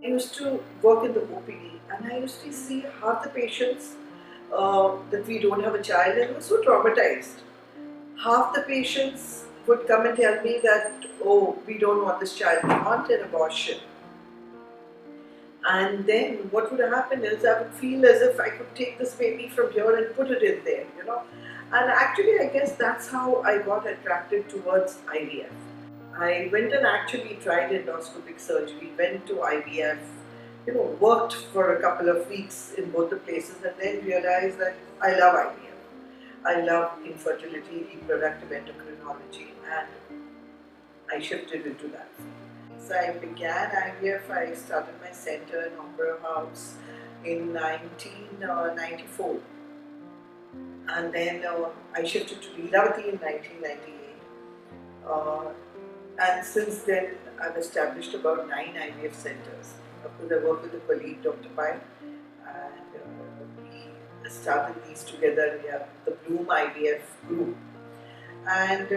I used to work in the OPD and I used to see half the patients that we don't have a child and were so traumatized. Half the patients would come and tell me that, oh, we don't want this child, we want an abortion. And then what would happen is I would feel as if I could take this baby from here and put it in there. And actually, I guess that's how I got attracted towards IVF. I went and actually tried endoscopic surgery, went to IVF, worked for a couple of weeks in both the places and then realized that I love IVF. I love infertility, reproductive endocrinology, and I shifted into that. So I began IVF, I started my center in Opera House in 1994. And then I shifted to Leelavati in 1998. Uh, and since then, I've established about 9 IVF centers. Of course, I work with a colleague, Dr. Pai, and we started these together. We have the Bloom IVF group. And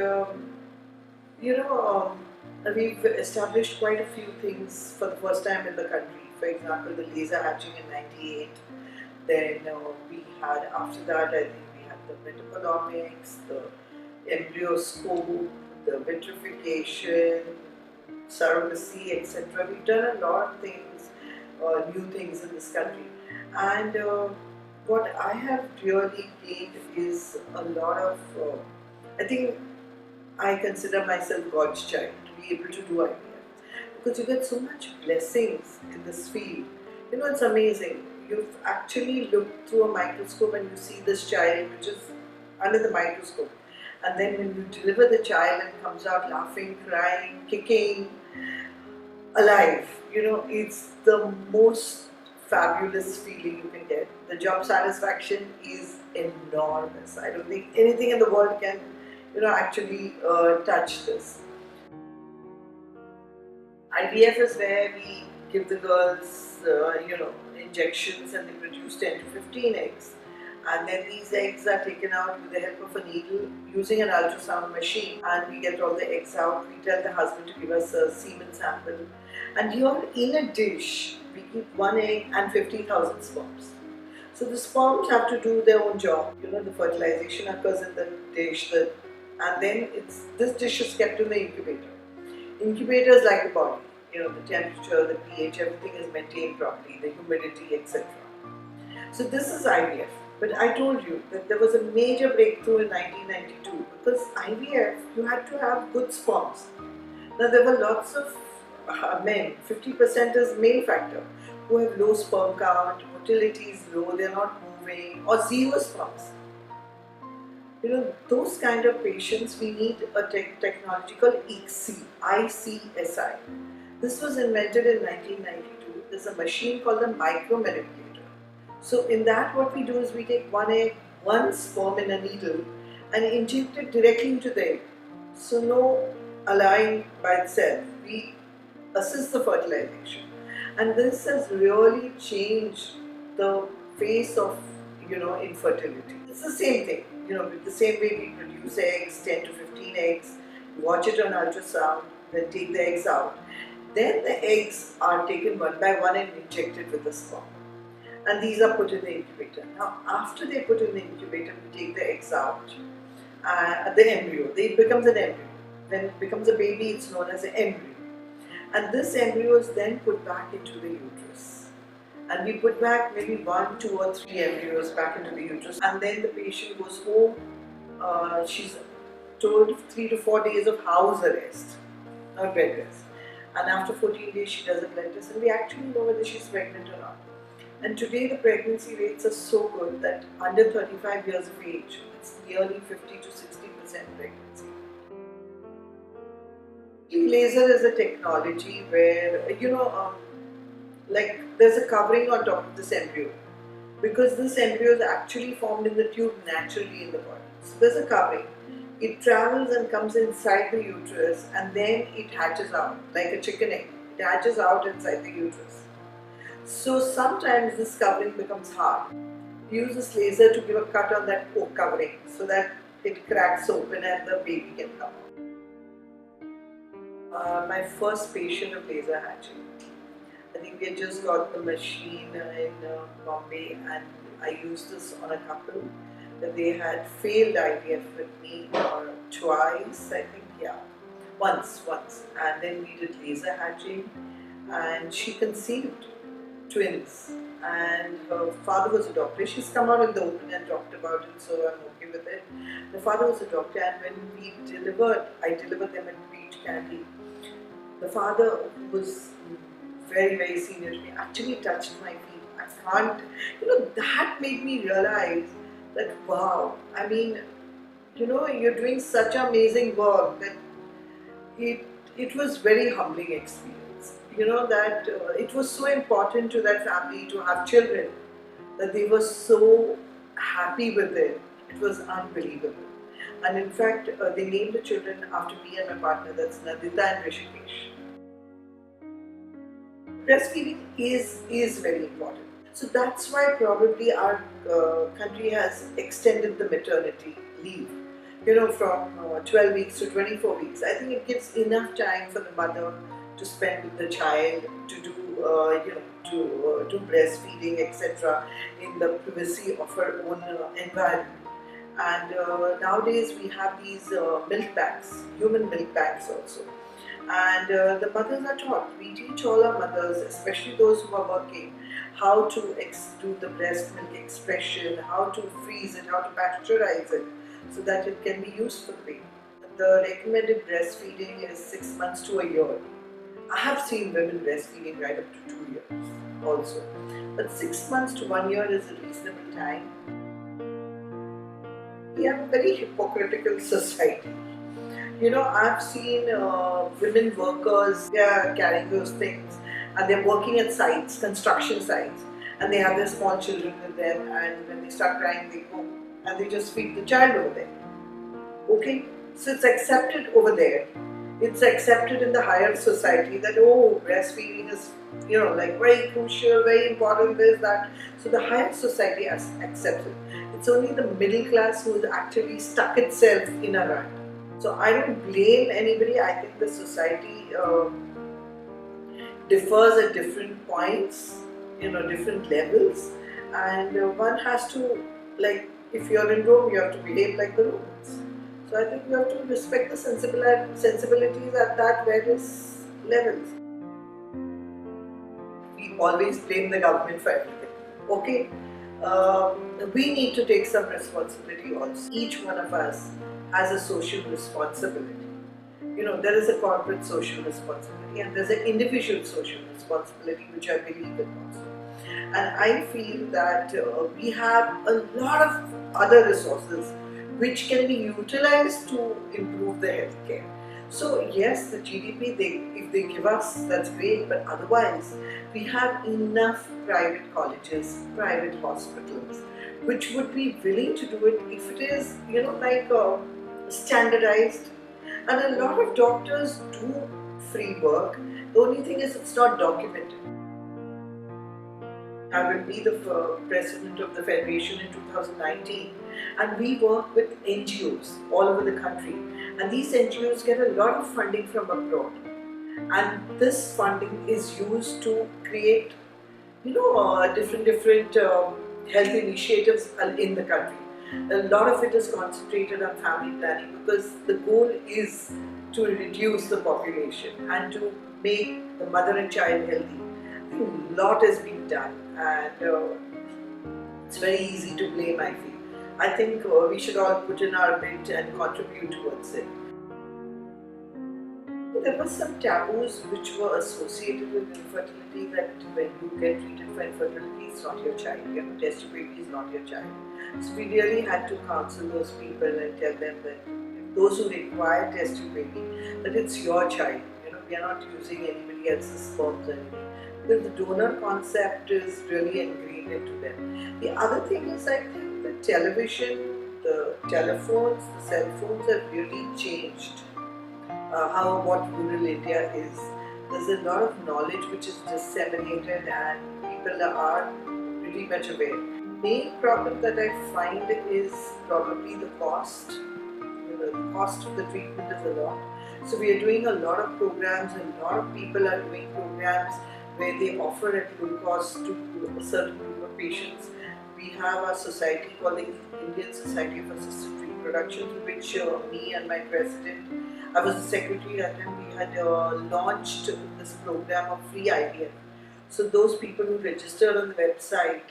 we've established quite a few things for the first time in the country. For example, the laser hatching in '98. Then we had, after that, I think we had the metabolomics, the embryo scope, the vitrification, surrogacy, etc. We've done a lot of things, new things in this country. And what I have really gained is a lot of, I think I consider myself God's child to be able to do IVF because you get so much blessings in this field. It's amazing. You've actually looked through a microscope and you see this child which is under the microscope. And then when you deliver the child and comes out laughing, crying, kicking, alive, it's the most fabulous feeling you can get. The job satisfaction is enormous. I don't think anything in the world can, actually touch this. IVF is where we give the girls, injections and they produce 10 to 15 eggs. And then these eggs are taken out with the help of a needle using an ultrasound machine. And we get all the eggs out. We tell the husband to give us a semen sample. And here in a dish, we keep one egg and 50,000 sperms. So the sperms have to do their own job. The fertilization occurs in the dish. And then this dish is kept in the incubator. Incubators like the body, the temperature, the pH, everything is maintained properly, the humidity, etc. So this is IVF. But I told you that there was a major breakthrough in 1992 because IVF, you had to have good sperms. Now there were lots of men, 50% is male factor, who have low sperm count, motility is low, they're not moving, or zero sperms. Those kind of patients, we need a technology called ICSI. This was invented in 1992. There's a machine called the micromanipulator. So in that, what we do is we take one egg, one sperm in a needle and inject it directly into the egg. So no allying by itself. We assist the fertilization. And this has really changed the face of, infertility. It's the same thing. With the same way we produce eggs, 10 to 15 eggs, watch it on ultrasound, then take the eggs out. Then the eggs are taken one by one and injected with the sperm. And these are put in the incubator. Now, after they put in the incubator, we take the eggs out, the embryo. It becomes an embryo. When it becomes a baby, it's known as an embryo. And this embryo is then put back into the uterus. And we put back maybe 1, 2 or 3 embryos back into the uterus. And then the patient goes home. She's told 3 to 4 days of house arrest, not bed rest. And after 14 days, she does a blood test. And we actually know whether she's pregnant or not. And today, the pregnancy rates are so good that under 35 years of age, it's nearly 50 to 60% pregnancy. Laser is a technology where, like there's a covering on top of this embryo because this embryo is actually formed in the tube naturally in the body. So there's a covering. It travels and comes inside the uterus and then it hatches out like a chicken egg. It hatches out inside the uterus. So sometimes this covering becomes hard. We use this laser to give a cut on that covering so that it cracks open and the baby can come out. My first patient of laser hatching. I think we just got the machine in Bombay, and I used this on a couple that they had failed IVF with me twice, I think, yeah, once, and then we did laser hatching, and she conceived twins. And her father was a doctor. She's come out in the open and talked about it, so I'm okay with it. The father was a doctor, and when we delivered, I delivered them in Beach Candy. The father, who was very, very senior to me, actually touched my feet. I can't, that made me realize that wow, I mean, you're doing such amazing work that it, it was very humbling experience. That it was so important to that family to have children that they were so happy with it. It was unbelievable. And in fact, they named the children after me and my partner, that's Nandita and Rishikesh. Breastfeeding is very important. So that's why probably our country has extended the maternity leave, from 12 weeks to 24 weeks. I think it gives enough time for the mother to spend with the child, to do, to do breastfeeding, etc., in the privacy of her own environment. And nowadays we have these milk banks, human milk banks also. And the mothers are taught. We teach all our mothers, especially those who are working, how to do the breast milk expression, how to freeze it, how to pasteurize it, so that it can be used for the baby. The recommended breastfeeding is 6 months to a year. I have seen women breastfeeding right up to 2 years also. But 6 months to 1 year is a reasonable time. We have a very hypocritical society. I've seen women workers, they are carrying those things and they're working at sites, construction sites, and they have their small children with them, and when they start crying, they go and they just feed the child over there. Okay? So it's accepted over there. It's accepted in the higher society that, oh, breastfeeding is, like very crucial, very important, this, that. So the higher society has accepted. It's only the middle class who has actually stuck itself in a rut. So I don't blame anybody. I think the society differs at different points, different levels, and one has to, like, if you're in Rome, you have to behave like the Romans. So I think you have to respect the sensibilities at that various levels. We always blame the government for everything. Okay, we need to take some responsibility also. Each one of us has a social responsibility. There is a corporate social responsibility and there's an individual social responsibility, which I believe in also. And I feel that we have a lot of other resources which can be utilized to improve the healthcare. So yes, the GDP, if they give us, that's great, but otherwise we have enough private colleges, private hospitals, which would be willing to do it if it is, like standardized. And a lot of doctors do free work. The only thing is it's not documented. I will be the president of the federation in 2019, and we work with NGOs all over the country, and these NGOs get a lot of funding from abroad, and this funding is used to create different health initiatives in the country. A lot of it is concentrated on family planning because the goal is to reduce the population and to make the mother and child healthy. I think a lot has been done, and it's very easy to blame, I feel. I think we should all put in our bit and contribute towards it. There were some taboos which were associated with infertility, that when you get treated for infertility, it's not your child. Test tube baby is not your child. So we really had to counsel those people and tell them that those who require test tube baby, that it's your child. We are not using anybody else's sperms or anything. Because the donor concept is really ingrained into them. The other thing is, I think the television, the telephones, the cell phones have really changed what rural India is. There's a lot of knowledge which is disseminated and people are pretty much aware. Main problem that I find is probably the cost. The cost of the treatment is a lot. So we are doing a lot of programs, and a lot of people are doing programs where they offer at low cost to a certain group of patients. We have a society called the Indian Society of Assisted Reproduction, to which me and my president, I was the secretary at the time, we had launched this program of free IVF. So those people who registered on the website,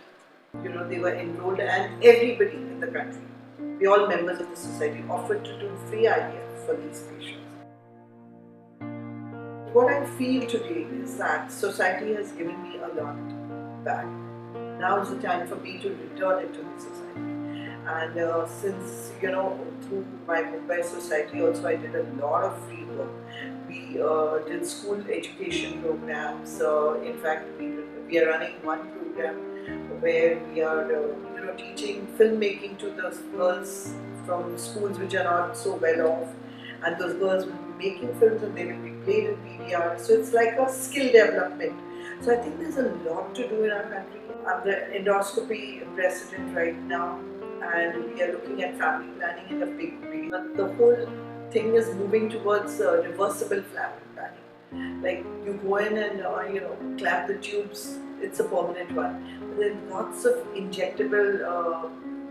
they were enrolled, and everybody in the country, we all members of the society, offered to do free IVF for these patients. What I feel today is that society has given me a lot back. Now is the time for me to return it to the society. And since, through my Mumbai society also, I did a lot of free work. We did school education programs. In fact, we are running one program where we are teaching filmmaking to those girls from schools which are not so well off, and those girls will be making films and they will be played in PDR. So it's like a skill development. So I think there's a lot to do in our country. I'm the endoscopy president right now, and we are looking at family planning in a big way. The whole thing is moving towards reversible family planning. Like you go in and clamp the tubes, it's a permanent one. But there are lots of injectable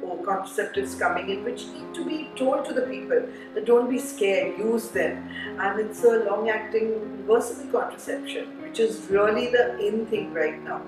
or contraceptives coming in which need to be told to the people that don't be scared, use them. And it's a long-acting reversible contraception, which is really the in thing right now.